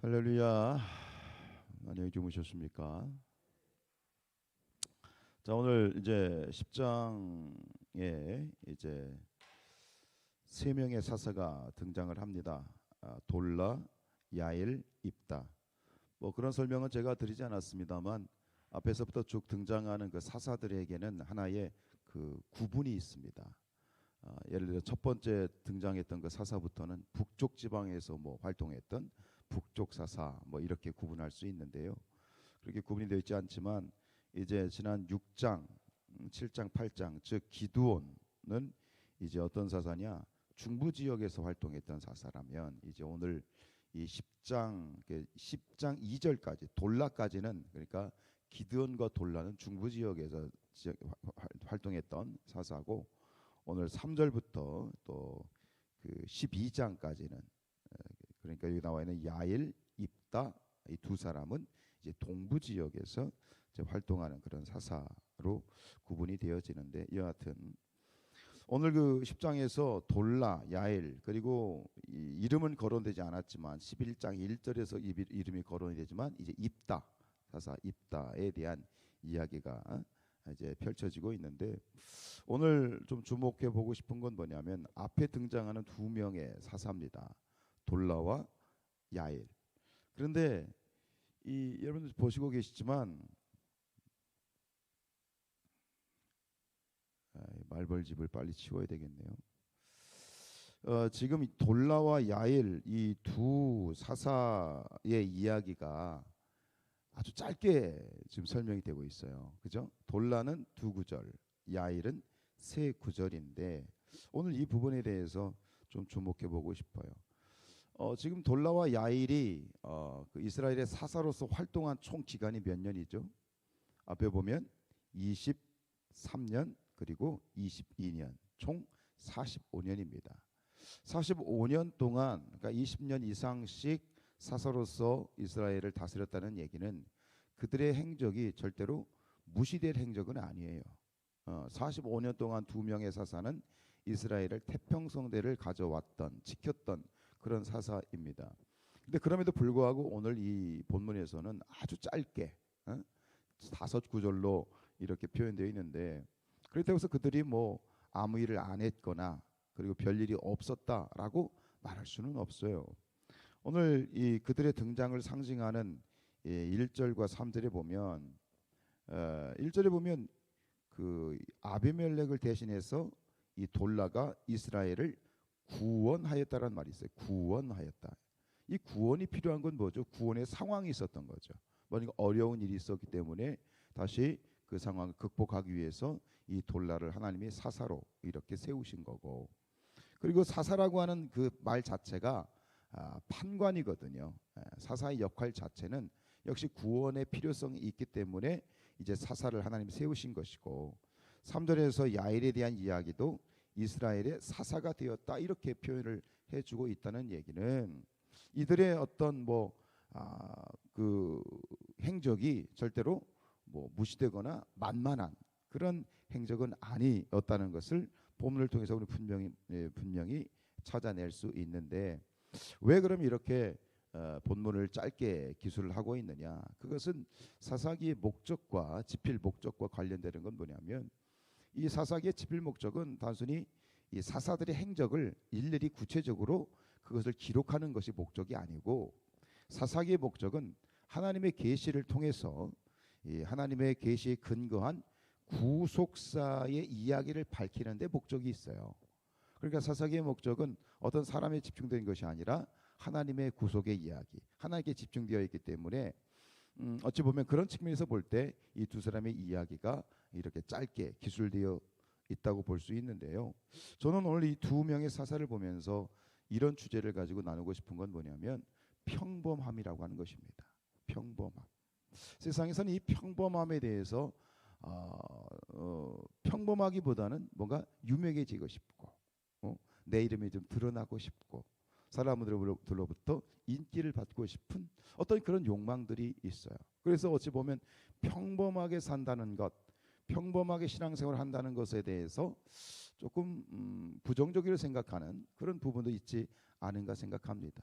할렐루야. 안녕히 주무셨습니까? 자, 오늘 이제 10장에 이제 세 명의 사사가 등장을 합니다. 돌라, 야일, 입다. 뭐 그런 설명은 제가 드리지 않았습니다만 앞에서부터 쭉 등장하는 그 사사들에게는 하나의 그 구분이 있습니다. 예를 들어 첫 번째 등장했던 그 사사부터는 북쪽 지방에서 뭐 활동했던 북쪽 사사 뭐 이렇게 구분할 수 있는데요. 그렇게 구분이 되어 있지 않지만 이제 지난 6장, 7장, 8장 즉 기드온은 이제 어떤 사사냐? 중부 지역에서 활동했던 사사라면 이제 오늘 이 10장 2절까지 돌라까지는 그러니까 기드온과 돌라는 중부 지역에서 활동했던 사사고 오늘 3절부터 또 그 12장까지는 그러니까 여기 나와 있는 야일, 입다 이 두 사람은 이제 동부 지역에서 이제 활동하는 그런 사사로 구분이 되어지는데 여하튼 오늘 그 10장에서 돌라, 야일 그리고 이름은 거론되지 않았지만 11장 1절에서 이름이 거론이 되지만 이제 입다 사사 입다에 대한 이야기가 이제 펼쳐지고 있는데 오늘 좀 주목해 보고 싶은 건 뭐냐면 앞에 등장하는 두 명의 사사입니다. 돌라와 야일. 그런데 이 여러분들 보시고 계시지만 말벌집을 빨리 치워야 되겠네요. 지금 이 돌라와 야일 이 두 사사의 이야기가 아주 짧게 지금 설명이 되고 있어요. 그죠? 돌라는 두 구절, 야일은 세 구절인데 오늘 이 부분에 대해서 좀 주목해 보고 싶어요. 지금 돌라와 야일이 그 이스라엘의 사사로서 활동한 총 기간이 몇 년이죠? 앞에 보면 23년 그리고 22년 총 45년입니다. 45년 동안 그러니까 20년 이상씩 사사로서 이스라엘을 다스렸다는 얘기는 그들의 행적이 절대로 무시될 행적은 아니에요. 45년 동안 두 명의 사사는 이스라엘을 태평성대를 가져왔던 지켰던 그런 사사입니다. 근데 그럼에도 불구하고 오늘 이 본문에서는 아주 짧게 5구절로 이렇게 표현되어 있는데 그렇다고 해서 그들이 뭐 아무 일을 안 했거나 그리고 별일이 없었다라고 말할 수는 없어요. 오늘 이 그들의 등장을 상징하는 1절과 3절에 보면 1절에 보면 그 아비멜렉을 대신해서 이 돌라가 이스라엘을 구원하였다라는 말이 있어요. 구원하였다. 이 구원이 필요한 건 뭐죠? 구원의 상황이 있었던 거죠. 뭔가 어려운 일이 있었기 때문에 다시 그 상황을 극복하기 위해서 이 돌라를 하나님이 사사로 이렇게 세우신 거고 그리고 사사라고 하는 그 말 자체가 판관이거든요. 사사의 역할 자체는 역시 구원의 필요성이 있기 때문에 이제 사사를 하나님이 세우신 것이고 3절에서 야일에 대한 이야기도 이스라엘의 사사가 되었다 이렇게 표현을 해주고 있다는 얘기는 이들의 어떤 그 행적이 절대로 뭐 무시되거나 만만한 그런 행적은 아니었다는 것을 본문을 통해서 우리 분명히 찾아낼 수 있는데 왜 그럼 이렇게 본문을 짧게 기술을 하고 있느냐? 그것은 사사기의 목적과 지필 목적과 관련되는 건 뭐냐면 이 사사기의 지필 목적은 단순히 이 사사들의 행적을 일일이 구체적으로 그것을 기록하는 것이 목적이 아니고 사사기의 목적은 하나님의 계시를 통해서 이 하나님의 계시에 근거한 구속사의 이야기를 밝히는 데 목적이 있어요. 그러니까 사사기의 목적은 어떤 사람에 집중된 것이 아니라 하나님의 구속의 이야기, 하나님께 집중되어 있기 때문에 어찌 보면 그런 측면에서 볼 때 이 두 사람의 이야기가 이렇게 짧게 기술되어 있다고 볼 수 있는데요. 저는 오늘 이 두 명의 사사를 보면서 이런 주제를 가지고 나누고 싶은 건 뭐냐면 평범함이라고 하는 것입니다. 평범함. 세상에서는 이 평범함에 대해서 평범하기보다는 뭔가 유명해지고 싶고 내 이름이 좀 드러나고 싶고 사람들로부터 인기를 받고 싶은 어떤 그런 욕망들이 있어요. 그래서 어찌 보면 평범하게 산다는 것, 평범하게 신앙생활을 한다는 것에 대해서 조금 부정적으로 생각하는 그런 부분도 있지 않은가 생각합니다.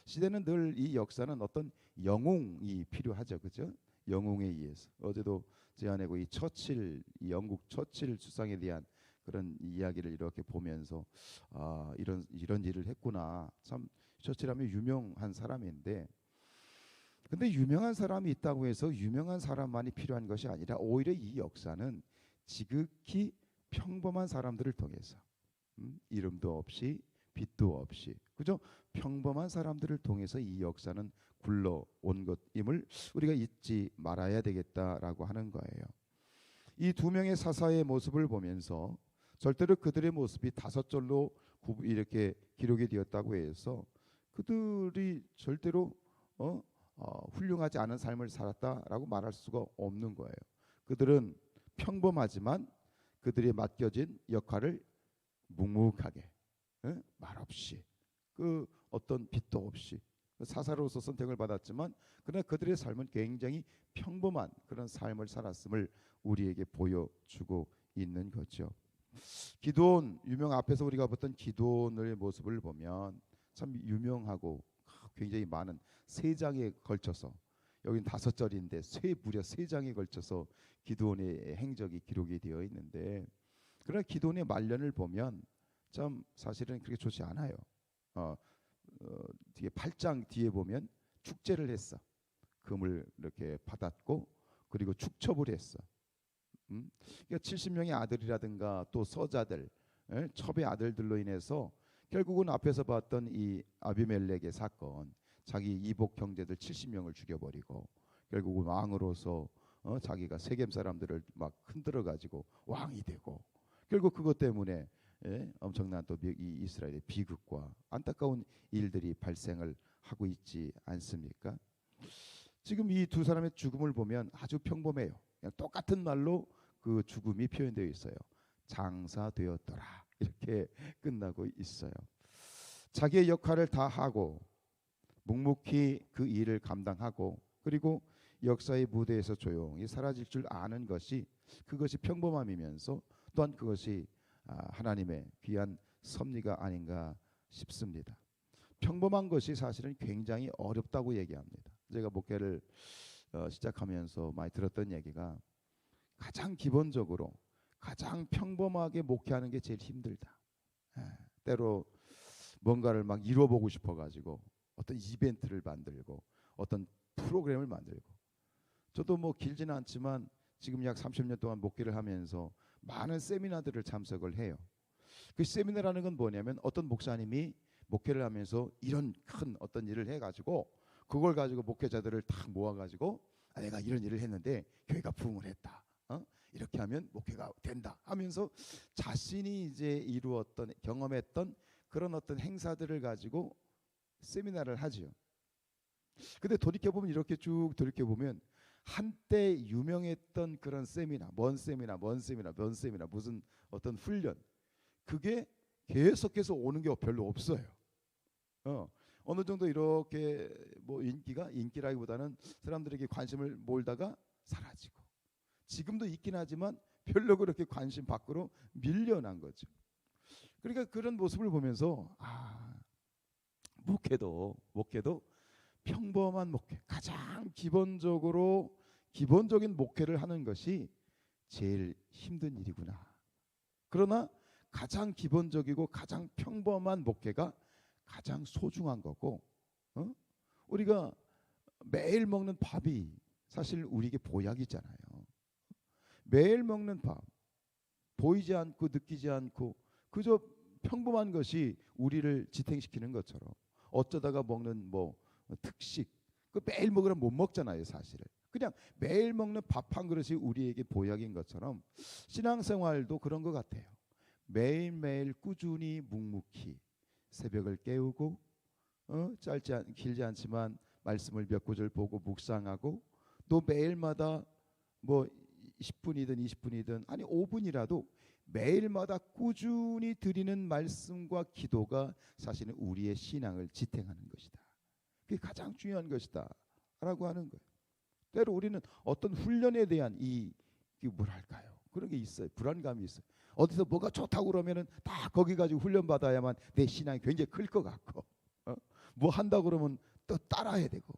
시대는 늘 이 역사는 어떤 영웅이 필요하죠, 그죠? 영웅에 의해서. 어제도 제안하고 이 처칠, 이 영국 처칠 수상에 대한 그런 이야기를 이렇게 보면서 이런 일을 했구나. 참 처칠하면 유명한 사람인데, 근데 유명한 사람이 있다고 해서 유명한 사람만이 필요한 것이 아니라 오히려 이 역사는 지극히 평범한 사람들을 통해서 이름도 없이 빛도 없이 그죠? 평범한 사람들을 통해서 이 역사는 굴러온 것임을 우리가 잊지 말아야 되겠다라고 하는 거예요. 이 두 명의 사사의 모습을 보면서 절대로 그들의 모습이 다섯 절로 이렇게 기록이 되었다고 해서 그들이 절대로 훌륭하지 않은 삶을 살았다라고 말할 수가 없는 거예요. 그들은 평범하지만 그들이 맡겨진 역할을 묵묵하게 말없이 그 어떤 빚도 없이 사사로서 선택을 받았지만 그러나 그들의 삶은 굉장히 평범한 그런 삶을 살았음을 우리에게 보여주고 있는 거죠. 기드온 유명 앞에서 우리가 봤던 기드온의 모습을 보면 참 유명하고 굉장히 많은 세 장에 걸쳐서 여긴 다섯 절인데 무려 세 장에 걸쳐서 기드온의 행적이 기록이 되어 있는데 그러나 기드온의 말년을 보면 참 사실은 그렇게 좋지 않아요. 뒤에 8장 뒤에 보면 축제를 했어. 금을 이렇게 받았고 그리고 축첩을 했어. 그러니까 70명의 아들이라든가 또 서자들, 첩의 아들들로 인해서 결국은 앞에서 봤던 이 아비멜렉의 사건, 자기 이복 형제들 70명을 죽여버리고 결국은 왕으로서 자기가 세겜 사람들을 막 흔들어 가지고 왕이 되고 결국 그것 때문에 엄청난 또 이 이스라엘의 비극과 안타까운 일들이 발생을 하고 있지 않습니까? 지금 이 두 사람의 죽음을 보면 아주 평범해요. 그냥 똑같은 말로 그 죽음이 표현되어 있어요. 장사되었더라 이렇게 끝나고 있어요. 자기의 역할을 다 하고 묵묵히 그 일을 감당하고 그리고 역사의 무대에서 조용히 사라질 줄 아는 것이 그것이 평범함이면서 또한 그것이 하나님의 귀한 섭리가 아닌가 싶습니다. 평범한 것이 사실은 굉장히 어렵다고 얘기합니다. 제가 목회를 시작하면서 많이 들었던 얘기가 가장 기본적으로 가장 평범하게 목회하는 게 제일 힘들다. 때로 뭔가를 막 이뤄보고 싶어가지고 어떤 이벤트를 만들고 어떤 프로그램을 만들고 저도 뭐 길지는 않지만 지금 약 30년 동안 목회를 하면서 많은 세미나들을 참석을 해요. 그 세미나라는 건 뭐냐면 어떤 목사님이 목회를 하면서 이런 큰 어떤 일을 해가지고 그걸 가지고 목회자들을 딱 모아가지고 내가 이런 일을 했는데 교회가 부흥을 했다. 이렇게 하면 목회가 된다 하면서 자신이 이제 이루었던 경험했던 그런 어떤 행사들을 가지고 세미나를 하지요. 근데 돌이켜보면 이렇게 쭉 돌이켜보면 한때 유명했던 그런 세미나, 먼 세미나, 무슨 어떤 훈련 그게 계속해서 오는 게 별로 없어요. 어느 정도 이렇게 뭐 인기라기보다는 사람들에게 관심을 몰다가 사라지고 지금도 있긴 하지만 별로 그렇게 관심 밖으로 밀려난 거죠. 그러니까 그런 모습을 보면서 목회도 평범한 목회, 가장 기본적인 목회를 하는 것이 제일 힘든 일이구나. 그러나 가장 기본적이고 가장 평범한 목회가 가장 소중한 거고, 우리가 매일 먹는 밥이 사실 우리에게 보약이잖아요. 매일 먹는 밥, 보이지 않고 느끼지 않고 그저 평범한 것이 우리를 지탱시키는 것처럼 어쩌다가 먹는 뭐 특식, 그 매일 먹으면 못 먹잖아요, 사실은. 그냥 매일 먹는 밥 한 그릇이 우리에게 보약인 것처럼 신앙생활도 그런 것 같아요. 매일매일 꾸준히 묵묵히 새벽을 깨우고 길지 않지만 말씀을 몇 구절 보고 묵상하고 또 매일마다 뭐 10분이든 20분이든 아니 5분이라도 매일마다 꾸준히 드리는 말씀과 기도가 사실은 우리의 신앙을 지탱하는 것이다. 그게 가장 중요한 것이다 라고 하는 거예요. 때로 우리는 어떤 훈련에 대한 뭐랄까요, 그런 게 있어요. 불안감이 있어요. 어디서 뭐가 좋다고 그러면은 다 거기 가지고 훈련 받아야만 내 신앙이 굉장히 클 것 같고 뭐 한다 그러면 또 따라야 되고.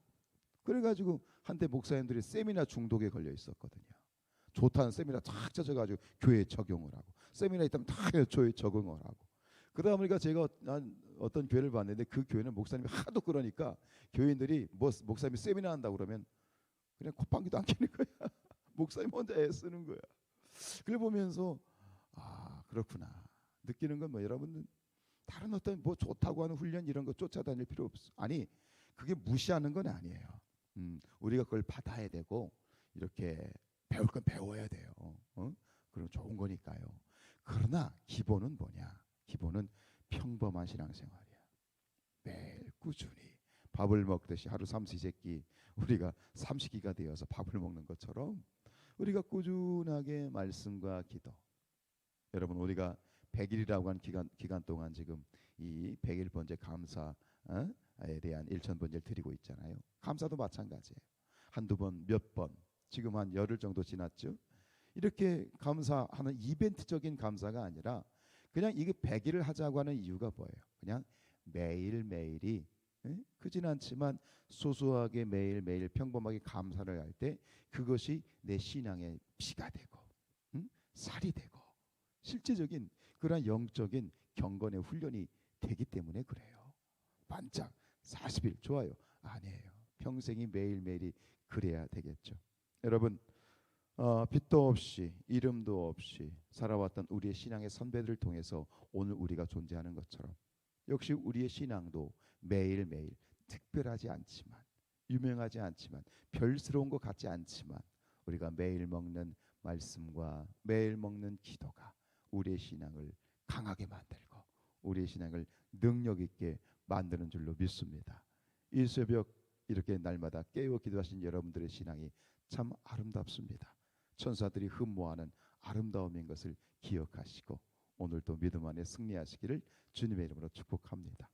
그래가지고 한때 목사님들이 세미나 중독에 걸려 있었거든요. 좋다는 세미나 탁 젖어가지고 교회에 적용을 하고, 세미나 있다면 다 교회에 적용을 하고. 그러다 보니까 제가 어떤 교회를 봤는데, 그 교회는 목사님이 하도 그러니까 교인들이 뭐 목사님이 세미나 한다고 그러면 그냥 콧방귀도 안 뀌는 거야. 목사님 혼자 애쓰는 거야. 그걸 보면서 아, 그렇구나. 느끼는 건 뭐, 여러분은 다른 어떤 뭐 좋다고 하는 훈련 이런 거 쫓아다닐 필요 없어. 아니, 그게 무시하는 건 아니에요. 우리가 그걸 받아야 되고, 이렇게 배울 건 배워야 돼요. 그럼 좋은 거니까요. 그러나 기본은 뭐냐? 기본은 평범한 신앙생활이야. 매일 꾸준히 밥을 먹듯이 하루 삼시세끼 우리가 삼시기가 되어서 밥을 먹는 것처럼 우리가 꾸준하게 말씀과 기도. 여러분, 우리가 100일이라고 한 기간 동안 지금 이 100일 번제 감사에 대한 일천 번제를 드리고 있잖아요. 감사도 마찬가지예요. 한두 번, 몇 번, 지금 한 열흘 정도 지났죠. 이렇게 감사하는 이벤트적인 감사가 아니라 그냥 이게 100일을 하자고 하는 이유가 뭐예요? 그냥 매일매일이, 크진 않지만 소소하게 매일매일 평범하게 감사를 할 때 그것이 내 신앙의 피가 되고, 살이 되고, 실제적인 그러한 영적인 경건의 훈련이 되기 때문에 그래요. 반짝 40일 좋아요? 아니에요. 평생이 매일매일이 그래야 되겠죠. 여러분, 빛도 없이 이름도 없이 살아왔던 우리의 신앙의 선배들을 통해서 오늘 우리가 존재하는 것처럼, 역시 우리의 신앙도 매일매일 특별하지 않지만, 유명하지 않지만, 별스러운 것 같지 않지만, 우리가 매일 먹는 말씀과 매일 먹는 기도가 우리의 신앙을 강하게 만들고 우리의 신앙을 능력 있게 만드는 줄로 믿습니다. 이 새벽 이렇게 날마다 깨어 기도하신 여러분들의 신앙이 참 아름답습니다. 천사들이 흠모하는 아름다움인 것을 기억하시고 오늘도 믿음 안에 승리하시기를 주님의 이름으로 축복합니다.